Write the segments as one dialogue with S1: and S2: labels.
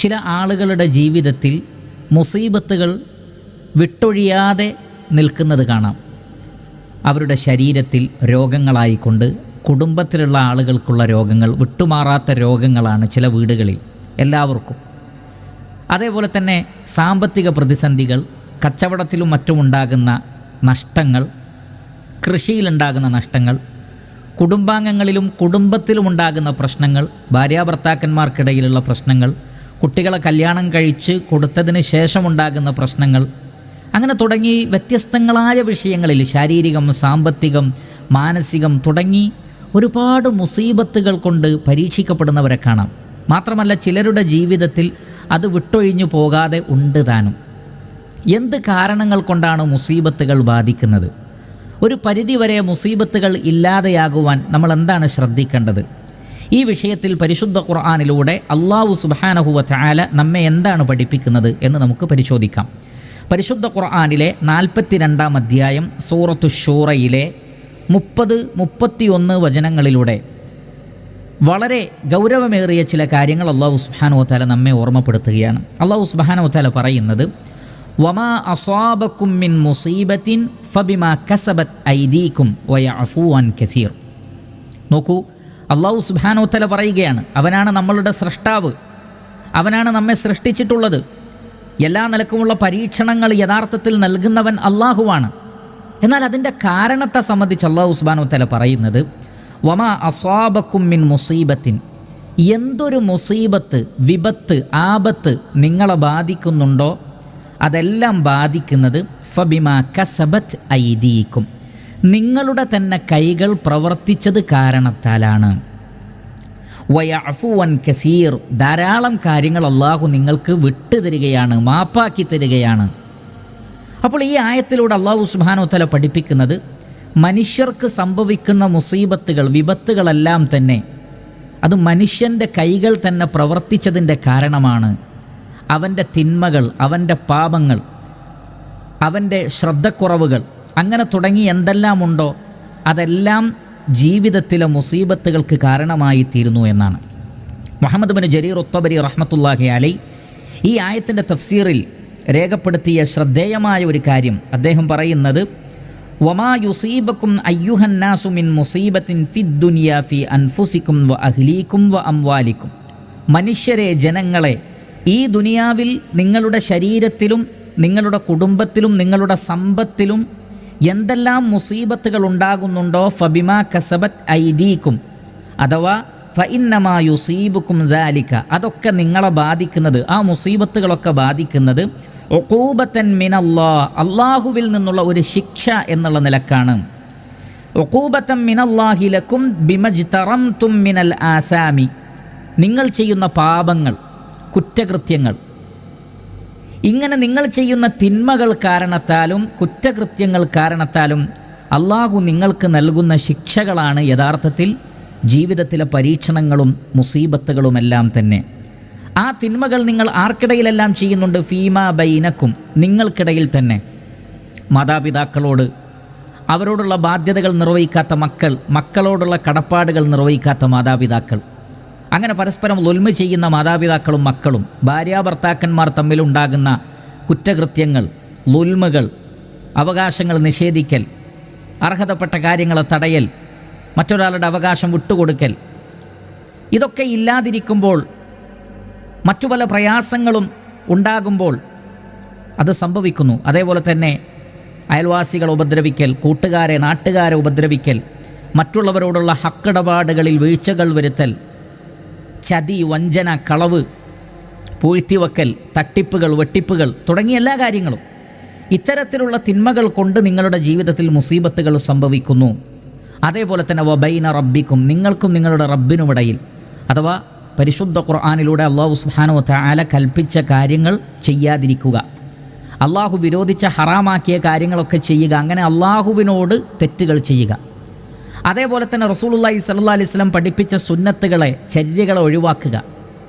S1: ചില ആളുകളുടെ ജീവിതത്തിൽ മുസീബത്തുകൾ വിട്ടൊഴിയാതെ നിൽക്കുന്നത് കാണാം. അവരുടെ ശരീരത്തിൽ രോഗങ്ങളായിക്കൊണ്ട് കുടുംബത്തിലുള്ള ആളുകൾക്കുള്ള രോഗങ്ങൾ, വിട്ടുമാറാത്ത രോഗങ്ങളാണ് ചില വീടുകളിൽ എല്ലാവർക്കും. അതേപോലെ തന്നെ സാമ്പത്തിക പ്രതിസന്ധികൾ, കച്ചവടത്തിലും മറ്റുമുണ്ടാകുന്ന നഷ്ടങ്ങൾ, കൃഷിയിലുണ്ടാകുന്ന നഷ്ടങ്ങൾ, കുടുംബാംഗങ്ങളിലും കുടുംബത്തിലുമുണ്ടാകുന്ന പ്രശ്നങ്ങൾ, ഭാര്യാഭർത്താക്കന്മാർക്കിടയിലുള്ള പ്രശ്നങ്ങൾ, കുട്ടികളെ കല്യാണം കഴിച്ച് കൊടുത്തതിന് ശേഷമുണ്ടാകുന്ന പ്രശ്നങ്ങൾ, അങ്ങനെ തുടങ്ങി വ്യത്യസ്തങ്ങളായ വിഷയങ്ങളിൽ ശാരീരികം, സാമ്പത്തികം, മാനസികം തുടങ്ങി ഒരുപാട് മുസീബത്തുകൾ കൊണ്ട് പരീക്ഷിക്കപ്പെടുന്നവരെ കാണാം. മാത്രമല്ല ചിലരുടെ ജീവിതത്തിൽ അത് വിട്ടൊഴിഞ്ഞു പോകാതെ ഉണ്ട് താനും. എന്ത് കാരണങ്ങൾ കൊണ്ടാണ് മുസീബത്തുകൾ ബാധിക്കുന്നത്? ഒരു പരിധിവരെ മുസീബത്തുകൾ ഇല്ലാതെയാകുവാൻ നമ്മൾ എന്താണ് ശ്രദ്ധിക്കേണ്ടത്? ഈ വിഷയത്തിൽ പരിശുദ്ധ ഖുർആനിലൂടെ അല്ലാഹു സുബ്ഹാനഹു വ തആല നമ്മെ എന്താണ് പഠിപ്പിക്കുന്നത് എന്ന് നമുക്ക് പരിശോധിക്കാം. പരിശുദ്ധ ഖുർആനിലെ 42-ാം അധ്യായം സൂറത്തു ശൂറയിലെ 30-31 വചനങ്ങളിലൂടെ വളരെ ഗൗരവമേറിയ ചില കാര്യങ്ങൾ അല്ലാഹു സുബ്ഹാനഹു വ തആല നമ്മെ ഓർമ്മപ്പെടുത്തുകയാണ്. അല്ലാഹു സുബ്ഹാനഹു വ തആല പറയുന്നത്, വമാ അസ്വാബകും മിൻ മുസീബത്തിൻ ഫബിമാ കസബത് ഐദീകും വയഅഫു അൻ കസീർ. നോക്കൂ, അല്ലാഹു സുബ്ഹാനഹു വ തആല പറയുകയാണ്, അവനാണ് നമ്മളുടെ സ്രഷ്ടാവ്, അവനാണ് നമ്മെ സൃഷ്ടിച്ചിട്ടുള്ളത്. എല്ലാ നിലക്കുമുള്ള പരീക്ഷണങ്ങൾ യഥാർത്ഥത്തിൽ നൽകുന്നവൻ അല്ലാഹുവാണ്. എന്നാൽ അതിൻ്റെ കാരണത്തെ സംബന്ധിച്ച് അല്ലാഹു സുബ്ഹാനഹു വ തആല പറയുന്നത്, വമാ അസ്വാബകും മിൻ മുസീബത്തിൻ, എന്തൊരു മുസീബത്ത്, വിപത്ത്, ആപത്ത് നിങ്ങളെ ബാധിക്കുന്നുണ്ടോ അതെല്ലാം ബാധിക്കുന്നത് ഫബിമാ കസബത് ഐദീകും, നിങ്ങളുടെ തന്നെ കൈകൾ പ്രവർത്തിച്ചത് കാരണത്താലാണ്. വയഅഫു അൻ കസീർ, ധാരാളം കാര്യങ്ങൾ അല്ലാഹു നിങ്ങൾക്ക് വിട്ടുതരികയാണ്, മാപ്പാക്കി തരികയാണ്. അപ്പോൾ ഈ ആയത്തിലൂടെ അല്ലാഹു സുബ്ഹാനഹു വ തആല പഠിപ്പിക്കുന്നത്, മനുഷ്യർക്ക് സംഭവിക്കുന്ന മുസീബത്തുകൾ, വിപത്തുകളെല്ലാം തന്നെ അത് മനുഷ്യൻ്റെ കൈകൾ തന്നെ പ്രവർത്തിച്ചതിൻ്റെ കാരണമാണ്. അവൻ്റെ തിന്മകൾ, അവൻ്റെ പാപങ്ങൾ, അവൻ്റെ ശ്രദ്ധക്കുറവുകൾ, അങ്ങനെ തുടങ്ങി എന്തെല്ലാമുണ്ടോ അതെല്ലാം ജീവിതത്തിലെ മുസീബത്തുകൾക്ക് കാരണമായി തീരുന്നു എന്നാണ്. മുഹമ്മദ് ബിൻ ജരീർ ഉത്തബരി റഹ്മത്തുള്ളാഹി അലൈഹി ഈ ആയത്തിൻ്റെ തഫ്സീറിൽ രേഖപ്പെടുത്തിയ ശ്രദ്ധേയമായ ഒരു കാര്യം അദ്ദേഹം പറയുന്നത്, വമാ യുസീബക്കും അയ്യുഹന്നാസു മിൻ മുസീബത്തിൻ ഫിദ്ദുനിയ ഫി അൻഫുസിക്കും വ അഹ്ലീക്കും വ അംവാലിക്കും. മനുഷ്യരെ, ജനങ്ങളെ, ഈ ദുനിയാവിൽ നിങ്ങളുടെ ശരീരത്തിലും നിങ്ങളുടെ കുടുംബത്തിലും നിങ്ങളുടെ സമ്പത്തിലും എന്തെല്ലാം മുസീബത്തുകൾ ഉണ്ടാകുന്നുണ്ടോ ഫബിമാ കസബത് ഐദീക്കും, അഥവാ ഫഇന്നമാ യുസീബുക്കും ദാലിക, അതൊക്കെ നിങ്ങളെ ബാധിക്കുന്നത്, ആ മുസീബത്തുകളൊക്കെ ബാധിക്കുന്നത് ഉഖൂബത്തൻ മിനല്ലാഹ്, അല്ലാഹുവിൽ നിന്നുള്ള ഒരു ശിക്ഷ എന്നുള്ള നിലക്കാണ്. ഉഖൂബത്തൻ മിനല്ലാഹി ലക്കും ബിമജ്തറംതും മിനൽ ആസാമി, നിങ്ങൾ ചെയ്യുന്ന പാപങ്ങൾ, കുറ്റകൃത്യങ്ങൾ, ഇങ്ങനെ നിങ്ങൾ ചെയ്യുന്ന തിന്മകൾ കാരണത്താലും കുറ്റകൃത്യങ്ങൾ കാരണത്താലും അല്ലാഹു നിങ്ങൾക്ക് നൽകുന്ന ശിക്ഷകളാണ് യഥാർത്ഥത്തിൽ ജീവിതത്തിലെ പരീക്ഷണങ്ങളും മുസീബത്തുകളുമെല്ലാം തന്നെ. ആ തിന്മകൾ നിങ്ങൾ ആർക്കിടയിലെല്ലാം ചെയ്യുന്നുണ്ട്? ഫീമാ ബൈനക്കും, നിങ്ങൾക്കിടയിൽ തന്നെ. മാതാപിതാക്കളോട്, അവരോടുള്ള ബാധ്യതകൾ നിർവഹിക്കാത്ത മക്കൾ, മക്കളോടുള്ള കടപ്പാടുകൾ നിർവഹിക്കാത്ത മാതാപിതാക്കൾ, അങ്ങനെ പരസ്പരം ളുൽമ ചെയ്യുന്ന മാതാപിതാക്കളും മക്കളും, ഭാര്യാഭർത്താക്കന്മാർ തമ്മിലുണ്ടാകുന്ന കുറ്റകൃത്യങ്ങൾ, ളുൽമുകൾ, അവകാശങ്ങൾ നിഷേധിക്കൽ, അർഹതപ്പെട്ട കാര്യങ്ങളെ തടയൽ, മറ്റൊരാളുടെ അവകാശം വിട്ടുകൊടുക്കൽ, ഇതൊക്കെ ഇല്ലാതിരിക്കുമ്പോൾ, മറ്റു പല പ്രയാസങ്ങളും ഉണ്ടാകുമ്പോൾ അത് സംഭവിക്കുന്നു. അതേപോലെ തന്നെ അയൽവാസികളെ ഉപദ്രവിക്കൽ, കൂട്ടുകാരെ, നാട്ടുകാരെ ഉപദ്രവിക്കൽ, മറ്റുള്ളവരോടുള്ള ഹക്കിടപാടുകളിൽ വീഴ്ചകൾ വരുത്തൽ, ചതി, വഞ്ചന, കളവ്, പൂഴ്ത്തിവെക്കൽ, തട്ടിപ്പുകൾ, വെട്ടിപ്പുകൾ തുടങ്ങിയ എല്ലാ കാര്യങ്ങളും, ഇത്തരത്തിലുള്ള തിന്മകൾ കൊണ്ട് നിങ്ങളുടെ ജീവിതത്തിൽ മുസീബത്തുകൾ സംഭവിക്കുന്നു. അതേപോലെ തന്നെ വബൈന റബ്ബിക്കും, നിങ്ങൾക്കും നിങ്ങളുടെ റബ്ബിനുമിടയിൽ, അഥവാ പരിശുദ്ധ ഖുർആനിലൂടെ അല്ലാഹു സുബ്ഹാനഹു വ തആല കൽപ്പിച്ച കാര്യങ്ങൾ ചെയ്യാതിരിക്കുക, അല്ലാഹു വിരോധിച്ച ഹറാമാക്കിയ കാര്യങ്ങളൊക്കെ ചെയ്യുക, അങ്ങനെ അല്ലാഹുവിനോട് തെറ്റുകൾ ചെയ്യുക. അതേപോലെ തന്നെ റസൂലുള്ളാഹി സ്വല്ലല്ലാഹി അലൈഹി വസല്ലം പഠിപ്പിച്ച സുന്നത്തുകളെ, ചര്യകളെ ഒഴിവാക്കുക,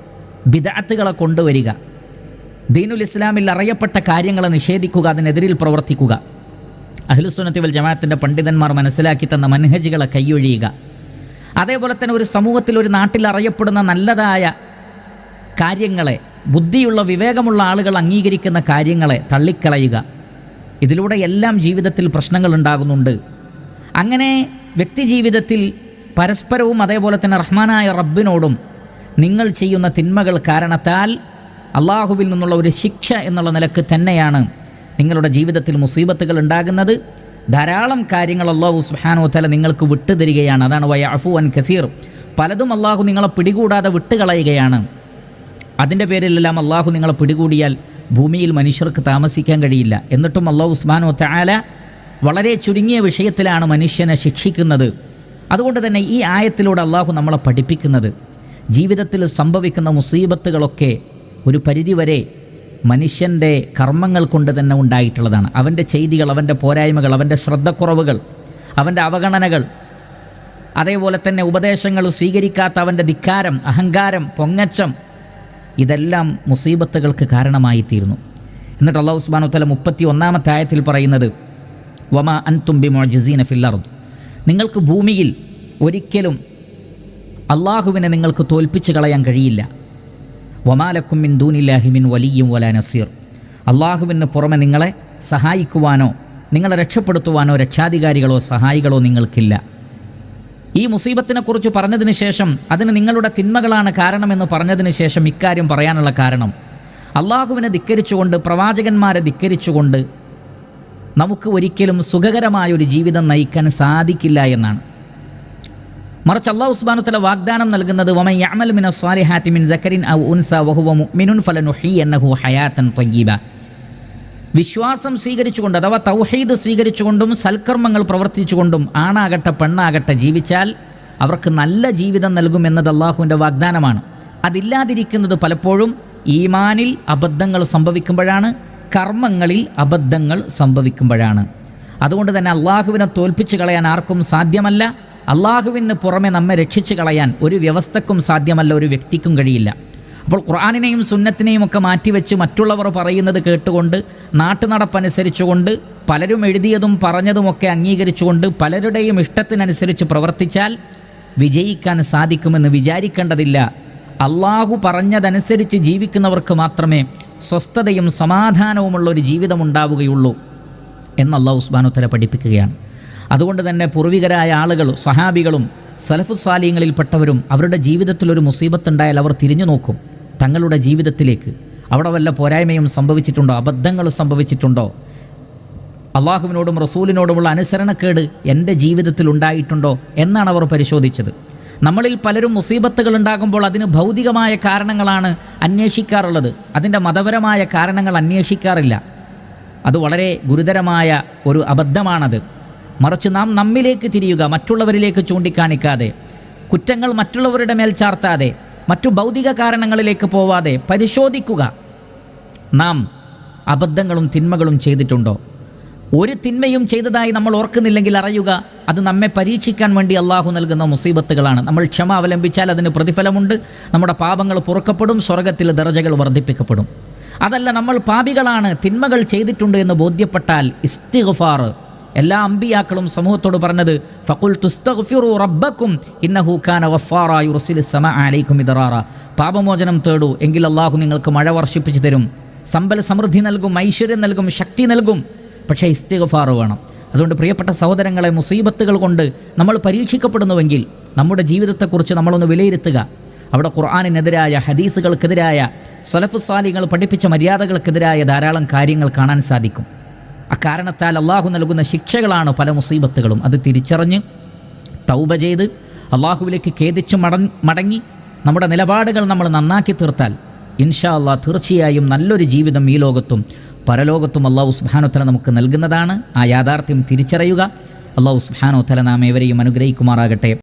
S1: ബിദ്അത്തുകളെ കൊണ്ടുവരിക, ദീനുൽ ഇസ്ലാമിൽ അറിയപ്പെട്ട കാര്യങ്ങളെ നിഷേധിക്കുക, അതിനെതിരിൽ പ്രവർത്തിക്കുക, അഹ്ലുസുന്നത്തി വൽ ജമാഅത്തിൻ്റെ പണ്ഡിതന്മാർ മനസ്സിലാക്കി തന്ന മൻഹജുകളെ കൈയൊഴിയുക. അതേപോലെ തന്നെ ഒരു സമൂഹത്തിൽ, ഒരു നാട്ടിൽ അറിയപ്പെടുന്ന നല്ലതായ കാര്യങ്ങളെ, ബുദ്ധിയുള്ള വിവേകമുള്ള ആളുകൾ അംഗീകരിക്കുന്ന കാര്യങ്ങളെ തള്ളിക്കളയുക. ഇതിലൂടെ എല്ലാം ജീവിതത്തിൽ പ്രശ്നങ്ങൾ ഉണ്ടാകുന്നുണ്ട്. അങ്ങനെ വ്യക്തിജീവിതത്തിൽ പരസ്പരവും അതേപോലെ തന്നെ റഹ്മാനായ റബ്ബിനോടും നിങ്ങൾ ചെയ്യുന്ന തിന്മകൾ കാരണത്താൽ അള്ളാഹുവിൽ നിന്നുള്ള ഒരു ശിക്ഷ എന്നുള്ള നിലക്ക് തന്നെയാണ് നിങ്ങളുടെ ജീവിതത്തിൽ മുസീബത്തുകൾ ഉണ്ടാകുന്നത്. ധാരാളം കാര്യങ്ങൾ അല്ലാഹു സുബ്ഹാനഹു വതആല നിങ്ങൾക്ക് വിട്ടുതരികയാണ്. അതാണ് വയഅഫു അൻ കസീർ. പലതും അള്ളാഹു നിങ്ങളെ പിടികൂടാതെ വിട്ടുകളയുകയാണ്. അതിൻ്റെ പേരിലെല്ലാം അള്ളാഹു നിങ്ങളെ പിടികൂടിയാൽ ഭൂമിയിൽ മനുഷ്യർക്ക് താമസിക്കാൻ കഴിയില്ല. എന്നിട്ടും അല്ലാഹു സുബ്ഹാനഹു വതആല വളരെ ചുരുങ്ങിയ വിഷയത്തിലാണ് മനുഷ്യനെ ശിക്ഷിക്കുന്നത്. അതുകൊണ്ട് തന്നെ ഈ ആയത്തിലൂടെ അള്ളാഹു നമ്മളെ പഠിപ്പിക്കുന്നത് ജീവിതത്തിൽ സംഭവിക്കുന്ന മുസീബത്തുകളൊക്കെ ഒരു പരിധിവരെ മനുഷ്യൻ്റെ കർമ്മങ്ങൾ കൊണ്ട് തന്നെ ഉണ്ടായിട്ടുള്ളതാണ്. അവൻ്റെ ചെയ്തികൾ, അവൻ്റെ പോരായ്മകൾ, അവൻ്റെ ശ്രദ്ധക്കുറവുകൾ, അവൻ്റെ അവഗണനകൾ, അതേപോലെ തന്നെ ഉപദേശങ്ങൾ സ്വീകരിക്കാത്ത അവൻ്റെ ധിക്കാരം, അഹങ്കാരം, പൊങ്ങച്ചം, ഇതെല്ലാം മുസീബത്തുകൾക്ക് കാരണമായിത്തീരുന്നു. എന്നിട്ട് അല്ലാഹു സുബ്ഹാനഹു വതആല 31-ാമത്തെ ആയത്തിൽ പറയുന്നത് വമാ അൻതും ബിമുഅ്ജിസീന ഫിൽ അർദ്, നിങ്ങൾക്ക് ഭൂമിയിൽ ഒരിക്കലും അള്ളാഹുവിനെ നിങ്ങൾക്ക് തോൽപ്പിച്ച് കളയാൻ കഴിയില്ല. വമാ ലക്കും മിൻ ദൂനില്ലാഹി മിൻ വലിയ്യിൻ വലാ നസീർ, അള്ളാഹുവിന് പുറമെ നിങ്ങളെ സഹായിക്കുവാനോ നിങ്ങളെ രക്ഷപ്പെടുത്തുവാനോ രക്ഷാധികാരികളോ സഹായികളോ നിങ്ങൾക്കില്ല. ഈ മുസീബത്തിനെക്കുറിച്ച് പറഞ്ഞതിന് ശേഷം അതിന് നിങ്ങളുടെ തിന്മകളാണ് കാരണമെന്ന് പറഞ്ഞതിന് ശേഷം ഇക്കാര്യം പറയാനുള്ള കാരണം അള്ളാഹുവിനെ ധിക്കരിച്ചുകൊണ്ട്, പ്രവാചകന്മാരെ ധിക്കരിച്ചുകൊണ്ട് നമുക്ക് ഒരിക്കലും സുഖകരമായൊരു ജീവിതം നയിക്കാൻ സാധിക്കില്ല എന്നാണ്. മറിച്ച് അല്ലാഹു സുബ്ഹാനഹു വതആല വാഗ്ദാനം നൽകുന്നത് വമൻ യഅമൽ മിനസ് സ്വാലിഹാത്തി മിൻ സക്കറിൻ ഔ ഉൻസ വഹുവ മുഅ്മിനുൻ ഫലനുഹ്യിയന്നഹു ഹയാതൻ ത്വയ്യിബ, വിശ്വാസം സ്വീകരിച്ചുകൊണ്ട് അഥവാ തൗഹീദ് സ്വീകരിച്ചുകൊണ്ടും സൽക്കർമ്മങ്ങൾ പ്രവർത്തിച്ചുകൊണ്ടും ആണാകട്ടെ പെണ്ണാകട്ടെ ജീവിച്ചാൽ അവർക്ക് നല്ല ജീവിതം നൽകുമെന്നത് അള്ളാഹുവിൻ്റെ വാഗ്ദാനമാണ്. അതില്ലാതിരിക്കുന്നത് പലപ്പോഴും ഈമാനിൽ അബദ്ധങ്ങൾ സംഭവിക്കുമ്പോഴാണ്, കർമ്മങ്ങളിൽ അബദ്ധങ്ങൾ സംഭവിക്കുമ്പോഴാണ്. അതുകൊണ്ട് തന്നെ അള്ളാഹുവിനെ തോൽപ്പിച്ച് കളയാൻ ആർക്കും സാധ്യമല്ല. അള്ളാഹുവിന് പുറമെ നമ്മെ രക്ഷിച്ച് കളയാൻ ഒരു വ്യവസ്ഥക്കും സാധ്യമല്ല, ഒരു വ്യക്തിക്കും കഴിയില്ല. അപ്പോൾ ഖുർആനിനെയും സുന്നത്തിനെയും ഒക്കെ മാറ്റിവെച്ച് മറ്റുള്ളവർ പറയുന്നത് കേട്ടുകൊണ്ട്, നാട്ടുനടപ്പനുസരിച്ചുകൊണ്ട്, പലരും എഴുതിയതും പറഞ്ഞതുമൊക്കെ അംഗീകരിച്ചുകൊണ്ട് പലരുടെയും ഇഷ്ടത്തിനനുസരിച്ച് പ്രവർത്തിച്ചാൽ വിജയിക്കാൻ സാധിക്കുമെന്ന് വിചാരിക്കേണ്ടതില്ല. അള്ളാഹു പറഞ്ഞതനുസരിച്ച് ജീവിക്കുന്നവർക്ക് മാത്രമേ സ്വസ്ഥതയും സമാധാനവുമുള്ളൊരു ജീവിതം ഉണ്ടാവുകയുള്ളൂ എന്ന് അല്ലാഹു സുബ്ഹാനഹു വതആല പഠിപ്പിക്കുകയാണ്. അതുകൊണ്ട് തന്നെ പൂർവികരായ ആളുകൾ, സഹാബികളും സലഫു സാലിഹ്യങ്ങളിൽപ്പെട്ടവരും അവരുടെ ജീവിതത്തിൽ ഒരു മുസീബത്തുണ്ടായാൽ അവർ തിരിഞ്ഞു നോക്കും തങ്ങളുടെ ജീവിതത്തിലേക്ക്. അവിടെ വല്ല പോരായ്മയും സംഭവിച്ചിട്ടുണ്ടോ, അബദ്ധങ്ങൾ സംഭവിച്ചിട്ടുണ്ടോ, അള്ളാഹുവിനോടും റസൂലിനോടുമുള്ള അനുസരണക്കേട് എൻ്റെ ജീവിതത്തിൽ ഉണ്ടായിട്ടുണ്ടോ എന്നാണ് അവർ പരിശോധിച്ചത്. നമ്മളിൽ പലരും മുസീബത്തുകൾ ഉണ്ടാകുമ്പോൾ അതിന് ഭൗതികമായ കാരണങ്ങളാണ് അന്വേഷിക്കാറുള്ളത്, അതിൻ്റെ മതപരമായ കാരണങ്ങൾ അന്വേഷിക്കാറില്ല. അത് വളരെ ഗുരുതരമായ ഒരു അബദ്ധമാണത്. മറിച്ച് നാം നമ്മിലേക്ക് തിരിയുക, മറ്റുള്ളവരിലേക്ക് ചൂണ്ടിക്കാണിക്കാതെ, കുറ്റങ്ങൾ മറ്റുള്ളവരുടെ മേൽ ചാർത്താതെ, മറ്റു ഭൗതിക കാരണങ്ങളിലേക്ക് പോവാതെ പരിശോധിക്കുക. നാം അബദ്ധങ്ങളും തിന്മകളും ചെയ്തിട്ടുണ്ടോ? ഒരു തിന്മയും ചെയ്തതായി നമ്മൾ ഓർക്കുന്നില്ലെങ്കിൽ അറിയുക അത് നമ്മെ പരീക്ഷിക്കാൻ വേണ്ടി അള്ളാഹു നൽകുന്ന മുസീബത്തുകളാണ്. നമ്മൾ ക്ഷമ അവലംബിച്ചാൽ അതിന് പ്രതിഫലമുണ്ട്, നമ്മുടെ പാപങ്ങൾ പൊറുക്കപ്പെടും, സ്വർഗത്തിൽ ദറജകൾ വർദ്ധിപ്പിക്കപ്പെടും. അതല്ല, നമ്മൾ പാപികളാണ്, തിന്മകൾ ചെയ്തിട്ടുണ്ട് എന്ന് ബോധ്യപ്പെട്ടാൽ ഇസ്തിഗ്ഫാർ, എല്ലാ അമ്പിയാക്കളും സമൂഹത്തോട് പറഞ്ഞത് ഫഖുൽ തുസ്തഗ്ഫിറു റബ്ബക്കും ഇന്നഹു കാന ഗഫാറാ യുർസിലിസ് സമാഅ അലൈക്കും മിദ്റാറ, പാപമോചനം തേടൂ, എങ്കിൽ അള്ളാഹു നിങ്ങൾക്ക് മഴ വർഷിപ്പിച്ചു തരും, സമ്പൽ സമൃദ്ധി നൽകും, ഐശ്വര്യം നൽകും, ശക്തി നൽകും. പക്ഷേ ഇസ്തിഗ്ഫാർ വേണം. അതുകൊണ്ട് പ്രിയപ്പെട്ട സഹോദരങ്ങളെ, മുസീബത്തുകൾ കൊണ്ട് നമ്മൾ പരീക്ഷിക്കപ്പെടുന്നുവെങ്കിൽ നമ്മുടെ ജീവിതത്തെക്കുറിച്ച് നമ്മളൊന്ന് വിലയിരുത്തുക. അവിടെ ഖുർആനിനെതിരായ, ഹദീസുകൾക്കെതിരായ, സലഫു സാലിഹ്യങ്ങൾ പഠിപ്പിച്ച മര്യാദകൾക്കെതിരായ ധാരാളം കാര്യങ്ങൾ കാണാൻ സാധിക്കും. അക്കാരണത്താൽ അള്ളാഹു നൽകുന്ന ശിക്ഷകളാണ് പല മുസീബത്തുകളും. അത് തിരിച്ചറിഞ്ഞ് തൗബ ചെയ്ത് അള്ളാഹുവിലേക്ക് ഖേദിച്ചു മടങ്ങി നമ്മുടെ നിലപാടുകൾ നമ്മൾ നന്നാക്കി തീർത്താൽ ഇൻഷാ അള്ളാഹ് തീർച്ചയായും നല്ലൊരു ജീവിതം ഈ ലോകത്തും പരലോകത്തും അല്ലാഹു സുബ്ഹാനഹു വതആല നമുക്ക് നൽകുന്നതാണ്. ആ യാഥാർത്ഥ്യം തിരിച്ചറിയുക. അല്ലാഹു സുബ്ഹാനഹു വതആല നാം ഏവരെയും അനുഗ്രഹിക്കുമാറാകട്ടെ.